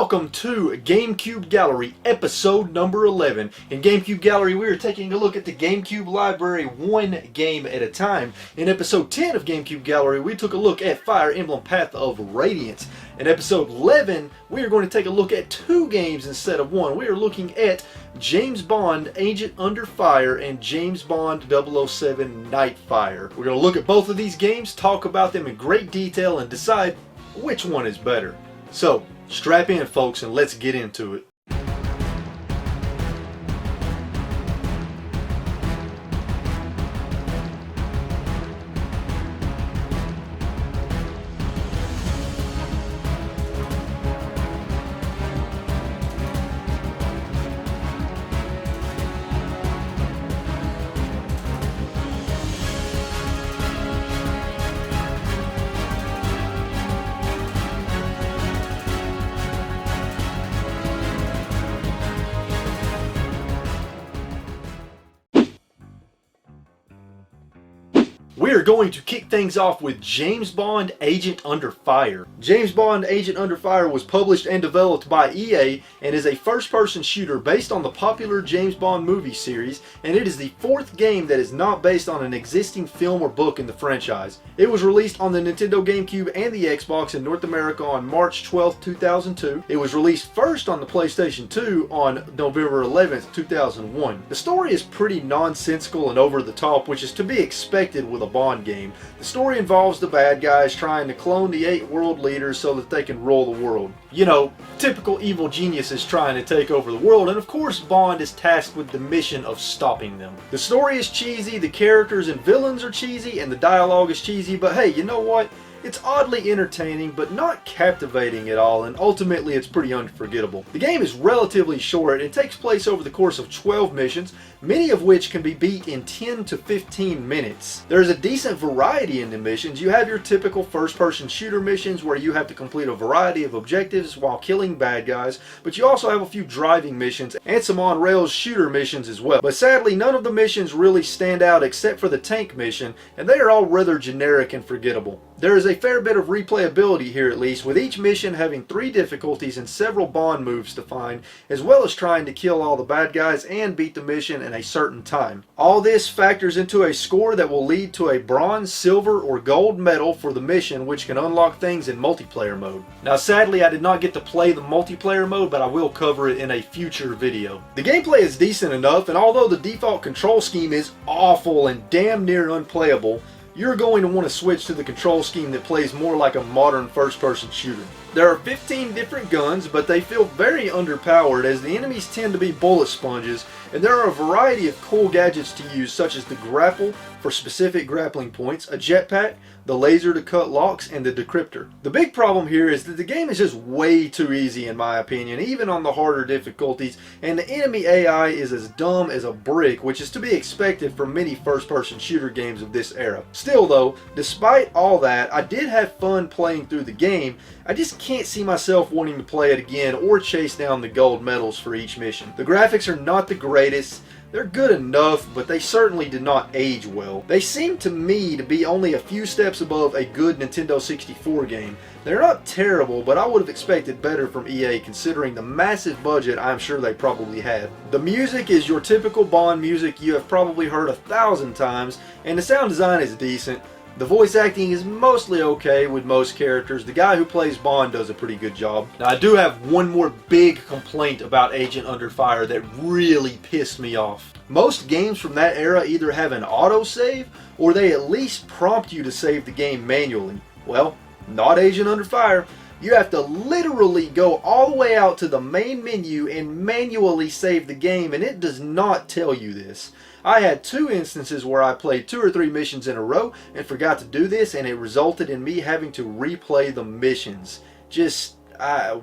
welcome to GameCube Gallery episode number 11. In GameCube Gallery, we are taking a look at the GameCube library one game at a time. In episode 10 of GameCube Gallery, we took a look at Fire Emblem Path of Radiance. In episode 11, we are going to take a look at two games instead of one. We are looking at James Bond Agent Under Fire and James Bond 007 Nightfire. We're going to look at both of these games, talk about them in great detail, and decide which one is better. So, strap in folks and let's get into it. We are going to kick things off with James Bond Agent Under Fire. James Bond Agent Under Fire was published and developed by EA and is a first-person shooter based on the popular James Bond movie series, and it is the fourth game that is not based on an existing film or book in the franchise. It was released on the Nintendo GameCube and the Xbox in North America on March 12, 2002. It was released first on the PlayStation 2 on November 11, 2001. The story is pretty nonsensical and over the top, which is to be expected with a Bond game. The story involves the bad guys trying to clone the 8 world leaders so that they can rule the world. You know, typical evil geniuses trying to take over the world, and of course Bond is tasked with the mission of stopping them. The story is cheesy, the characters and villains are cheesy, and the dialogue is cheesy, but hey, you know what? It's oddly entertaining, but not captivating at all, and ultimately it's pretty unforgettable. The game is relatively short. It takes place over the course of 12 missions, many of which can be beat in 10 to 15 minutes. There's a decent variety in the missions. You have your typical first-person shooter missions where you have to complete a variety of objectives while killing bad guys, but you also have a few driving missions and some on-rails shooter missions as well. But sadly, none of the missions really stand out except for the tank mission, and they are all rather generic and forgettable. There is a fair bit of replayability here, at least, with each mission having 3 difficulties and several Bond moves to find, as well as trying to kill all the bad guys and beat the mission in a certain time. All this factors into a score that will lead to a bronze, silver, or gold medal for the mission, which can unlock things in multiplayer mode. Now sadly, I did not get to play the multiplayer mode, but I will cover it in a future video. The gameplay is decent enough, and although the default control scheme is awful and damn near unplayable, you're going to want to switch to the control scheme that plays more like a modern first-person shooter. There are 15 different guns, but they feel very underpowered as the enemies tend to be bullet sponges, and there are a variety of cool gadgets to use, such as the grapple for specific grappling points, a jetpack, the laser to cut locks, and the decryptor. The big problem here is that the game is just way too easy in my opinion, even on the harder difficulties, and the enemy AI is as dumb as a brick, which is to be expected from many first-person shooter games of this era. Still though, despite all that, I did have fun playing through the game. I just can't see myself wanting to play it again or chase down the gold medals for each mission. The graphics are not the greatest. They're good enough, but they certainly did not age well. They seem to me to be only a few steps above a good Nintendo 64 game. They're not terrible, but I would have expected better from EA considering the massive budget I'm sure they probably had. The music is your typical Bond music you have probably heard 1,000 times, and the sound design is decent. The voice acting is mostly okay with most characters. The guy who plays Bond does a pretty good job. Now I do have one more big complaint about Agent Under Fire that really pissed me off. Most games from that era either have an autosave or they at least prompt you to save the game manually. Well, not Agent Under Fire. You have to literally go all the way out to the main menu and manually save the game, and it does not tell you this. I had 2 instances where I played 2 or 3 missions in a row and forgot to do this, and it resulted in me having to replay the missions. Just,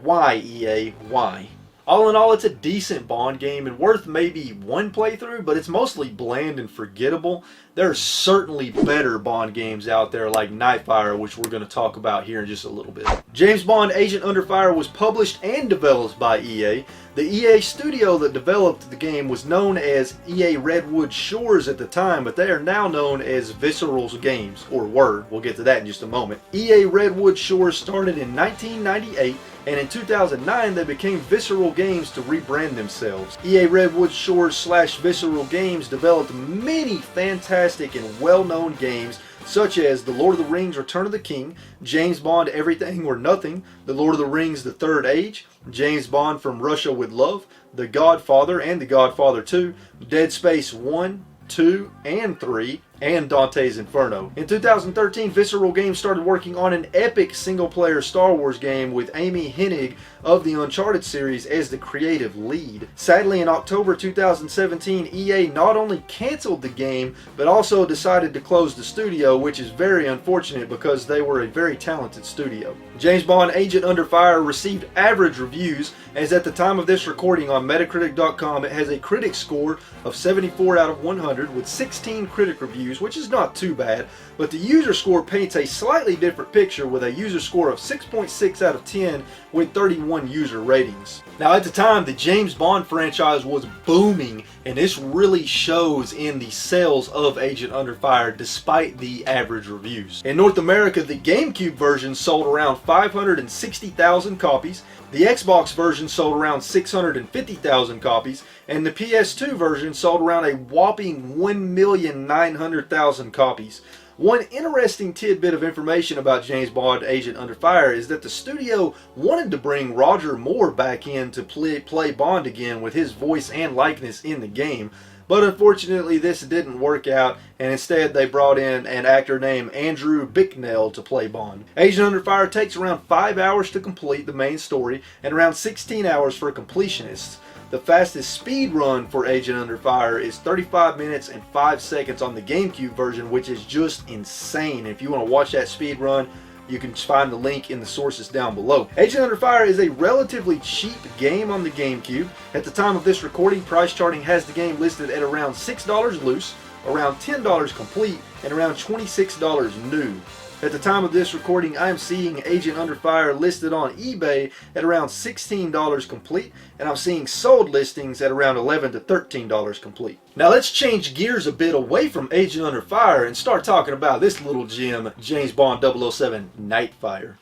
why EA? Why? All in all, it's a decent Bond game and worth maybe one playthrough, but it's mostly bland and forgettable. There are certainly better Bond games out there like Nightfire, which we're going to talk about here in just a little bit. James Bond Agent Under Fire was published and developed by EA. The EA studio that developed the game was known as EA Redwood Shores at the time, but they are now known as Visceral Games, or Word. We'll get to that in just a moment. EA Redwood Shores started in 1998 and in 2009 they became Visceral Games to rebrand themselves. EA Redwood Shores / Visceral Games developed many fantastic and well-known games such as The Lord of the Rings Return of the King, James Bond Everything or Nothing, The Lord of the Rings The Third Age, James Bond From Russia with Love, The Godfather and The Godfather 2, Dead Space 1, 2, and 3, and Dante's Inferno. In 2013, Visceral Games started working on an epic single-player Star Wars game with Amy Hennig of the Uncharted series as the creative lead. Sadly, in October 2017, EA not only canceled the game, but also decided to close the studio, which is very unfortunate because they were a very talented studio. James Bond Agent Under Fire received average reviews, as at the time of this recording on Metacritic.com it has a critic score of 74 out of 100 with 16 critic reviews, which is not too bad, but the user score paints a slightly different picture with a user score of 6.6 out of 10 with 31 user ratings. Now at the time, the James Bond franchise was booming, and this really shows in the sales of Agent Under Fire despite the average reviews. In North America, the GameCube version sold around 560,000 copies, the Xbox version sold around 650,000 copies, and the PS2 version sold around a whopping 1,900,000 copies. One interesting tidbit of information about James Bond Agent Under Fire is that the studio wanted to bring Roger Moore back in to play Bond again with his voice and likeness in the game, but unfortunately this didn't work out, and instead they brought in an actor named Andrew Bicknell to play Bond. Agent Under Fire takes around 5 hours to complete the main story and around 16 hours for completionists. The fastest speed run for Agent Under Fire is 35 minutes and 5 seconds on the GameCube version, which is just insane. If you want to watch that speed run, you can find the link in the sources down below. Agent Under Fire is a relatively cheap game on the GameCube. At the time of this recording, price charting has the game listed at around $6 loose, around $10 complete, and around $26 new. At the time of this recording, I am seeing Agent Under Fire listed on eBay at around $16 complete, and I'm seeing sold listings at around $11 to $13 complete. Now let's change gears a bit away from Agent Under Fire and start talking about this little gem, James Bond 007 Nightfire.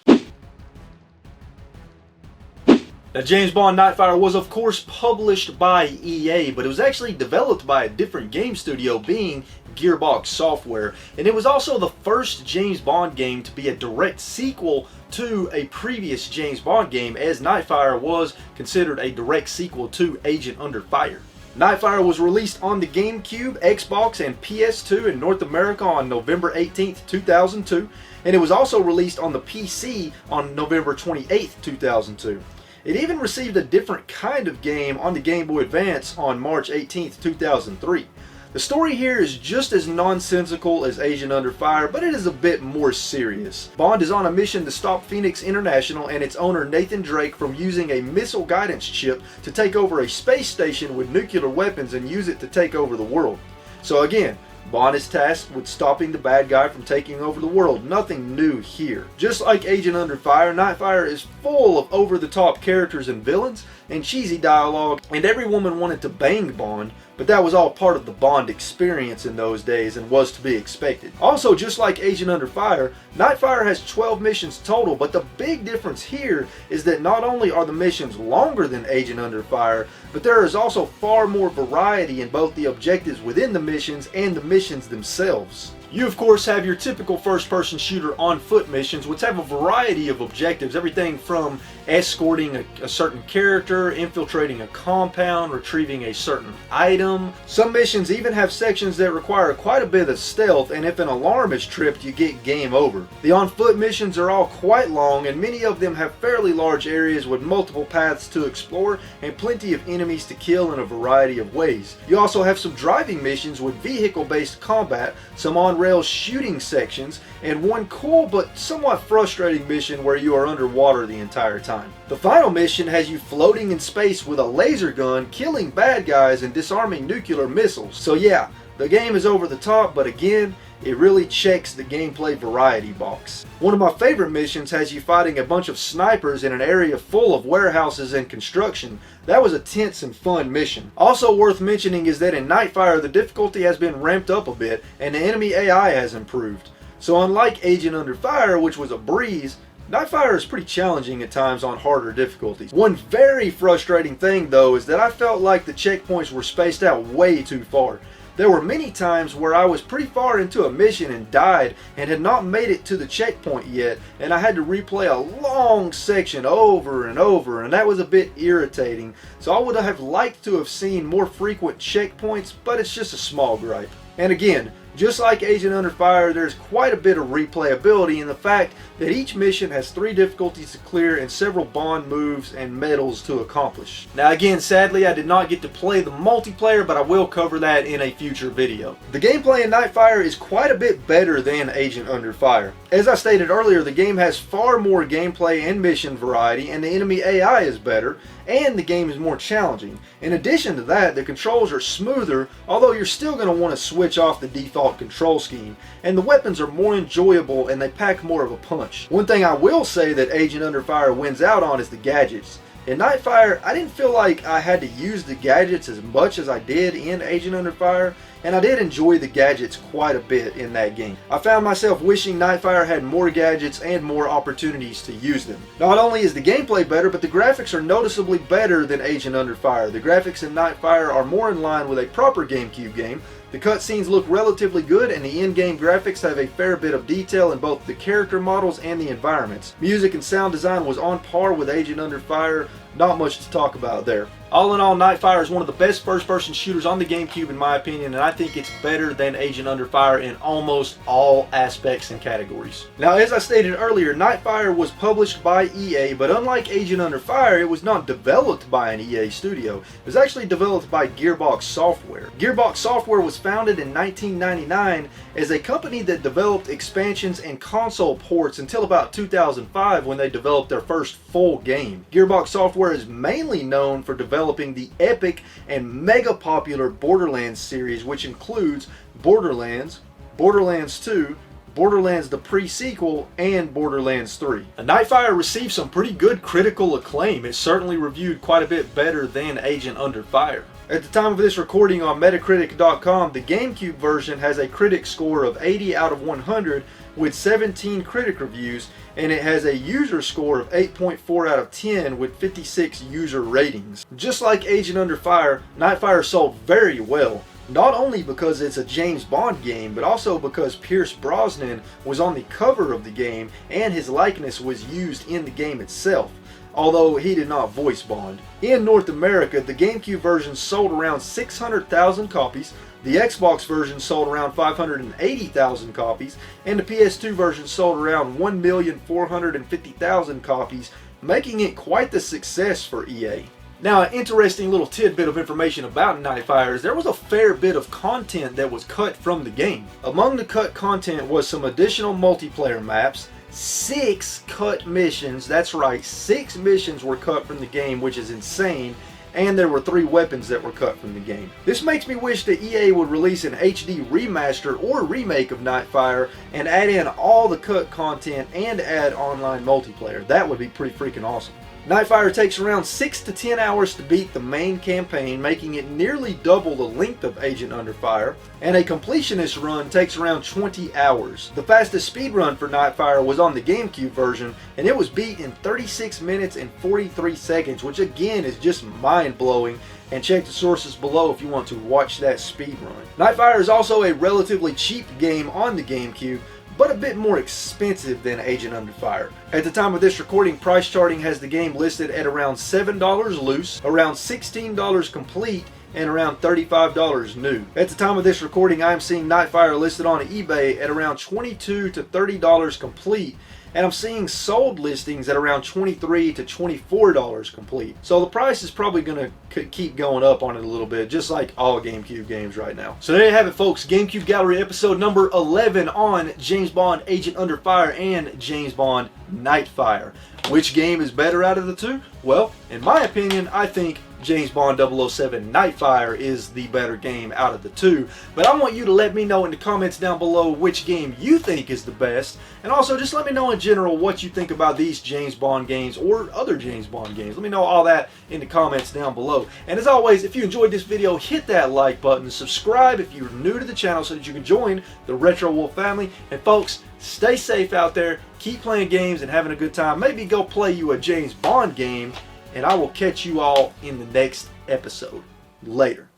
Now, James Bond Nightfire was of course published by EA, but it was actually developed by a different game studio, being Gearbox Software, and it was also the first James Bond game to be a direct sequel to a previous James Bond game, as Nightfire was considered a direct sequel to Agent Under Fire. Nightfire was released on the GameCube, Xbox, and PS2 in North America on November 18th, 2002, and it was also released on the PC on November 28th, 2002. It even received a different kind of game on the Game Boy Advance on March 18th, 2003. The story here is just as nonsensical as Agent Under Fire, but it is a bit more serious. Bond is on a mission to stop Phoenix International and its owner Nathan Drake from using a missile guidance chip to take over a space station with nuclear weapons and use it to take over the world. So again, Bond is tasked with stopping the bad guy from taking over the world. Nothing new here. Just like Agent Under Fire, Nightfire is full of over-the-top characters and villains and cheesy dialogue, and every woman wanted to bang Bond, but that was all part of the Bond experience in those days and was to be expected. Also, just like Agent Under Fire, Nightfire has 12 missions total, but the big difference here is that not only are the missions longer than Agent Under Fire, but there is also far more variety in both the objectives within the missions and the missions themselves. You of course have your typical first-person shooter on foot missions, which have a variety of objectives, everything from escorting a certain character, infiltrating a compound, retrieving a certain item. Some missions even have sections that require quite a bit of stealth, and if an alarm is tripped, you get game over. The on-foot missions are all quite long, and many of them have fairly large areas with multiple paths to explore and plenty of enemies to kill in a variety of ways. You also have some driving missions with vehicle-based combat, some on-rail shooting sections, and one cool but somewhat frustrating mission where you are underwater the entire time. The final mission has you floating in space with a laser gun, killing bad guys and disarming nuclear missiles. So yeah, the game is over the top, but again, it really checks the gameplay variety box. One of my favorite missions has you fighting a bunch of snipers in an area full of warehouses and construction. That was a tense and fun mission. Also worth mentioning is that in Nightfire, the difficulty has been ramped up a bit and the enemy AI has improved. So unlike Agent Under Fire, which was a breeze, Nightfire is pretty challenging at times on harder difficulties. One very frustrating thing though is that I felt like the checkpoints were spaced out way too far. There were many times where I was pretty far into a mission and died and had not made it to the checkpoint yet, and I had to replay a long section over and over, and that was a bit irritating. So I would have liked to have seen more frequent checkpoints, but it's just a small gripe. And again, just like Agent Under Fire, there's quite a bit of replayability in the fact that each mission has 3 difficulties to clear and several Bond moves and medals to accomplish. Now again, sadly I did not get to play the multiplayer, but I will cover that in a future video. The gameplay in Nightfire is quite a bit better than Agent Under Fire. As I stated earlier, the game has far more gameplay and mission variety, and the enemy AI is better, and the game is more challenging. In addition to that, the controls are smoother, although you're still going to want to switch off the default control scheme, and the weapons are more enjoyable and they pack more of a punch. One thing I will say that Agent Under Fire wins out on is the gadgets. In Nightfire, I didn't feel like I had to use the gadgets as much as I did in Agent Under Fire, and I did enjoy the gadgets quite a bit in that game. I found myself wishing Nightfire had more gadgets and more opportunities to use them. Not only is the gameplay better, but the graphics are noticeably better than Agent Under Fire. The graphics in Nightfire are more in line with a proper GameCube game. The cutscenes look relatively good, and the in-game graphics have a fair bit of detail in both the character models and the environments. Music and sound design was on par with Agent Under Fire. Not much to talk about there. All in all, Nightfire is one of the best first-person shooters on the GameCube in my opinion, and I think it's better than Agent Under Fire in almost all aspects and categories. Now, as I stated earlier, Nightfire was published by EA, but unlike Agent Under Fire, it was not developed by an EA studio. It was actually developed by Gearbox Software. Gearbox Software was founded in 1999 as a company that developed expansions and console ports until about 2005 when they developed their first full game. Gearbox Software is mainly known for developing the epic and mega popular Borderlands series, which includes Borderlands, Borderlands 2, Borderlands the pre-sequel, and Borderlands 3. Nightfire received some pretty good critical acclaim. It's certainly reviewed quite a bit better than Agent Under Fire. At the time of this recording on Metacritic.com, the GameCube version has a critic score of 80 out of 100 with 17 critic reviews, and it has a user score of 8.4 out of 10 with 56 user ratings. Just like Agent Under Fire, Nightfire sold very well, not only because it's a James Bond game, but also because Pierce Brosnan was on the cover of the game and his likeness was used in the game itself, although he did not voice Bond. In North America, the GameCube version sold around 600,000 copies, the Xbox version sold around 580,000 copies, and the PS2 version sold around 1,450,000 copies, making it quite the success for EA. Now, an interesting little tidbit of information about Nightfire is there was a fair bit of content that was cut from the game. Among the cut content was some additional multiplayer maps, 6 cut missions, that's right, 6 missions were cut from the game, which is insane, and there were 3 weapons that were cut from the game. This makes me wish that EA would release an HD remaster or remake of Nightfire and add in all the cut content and add online multiplayer. That would be pretty freaking awesome. Nightfire takes around 6 to 10 hours to beat the main campaign, making it nearly double the length of Agent Under Fire, and a completionist run takes around 20 hours. The fastest speed run for Nightfire was on the GameCube version, and it was beat in 36 minutes and 43 seconds, which again is just mind-blowing, and check the sources below if you want to watch that speed run. Nightfire is also a relatively cheap game on the GameCube, but a bit more expensive than Agent Under Fire. At the time of this recording, price charting has the game listed at around $7 loose, around $16 complete, and around $35 new. At the time of this recording, I am seeing Nightfire listed on eBay at around $22 to $30 complete, and I'm seeing sold listings at around $23 to $24 complete. So the price is probably going to keep going up on it a little bit, just like all GameCube games right now. So there you have it, folks. GameCube Gallery episode number 11 on James Bond Agent Under Fire and James Bond Nightfire. Which game is better out of the two? Well, in my opinion, I think James Bond 007 Nightfire is the better game out of the two. But I want you to let me know in the comments down below which game you think is the best. And also just let me know in general what you think about these James Bond games or other James Bond games. Let me know all that in the comments down below. And as always, if you enjoyed this video, hit that like button. Subscribe if you're new to the channel so that you can join the RetroWolf family. And folks, stay safe out there. Keep playing games and having a good time. Maybe go play you a James Bond game. And I will catch you all in the next episode. Later.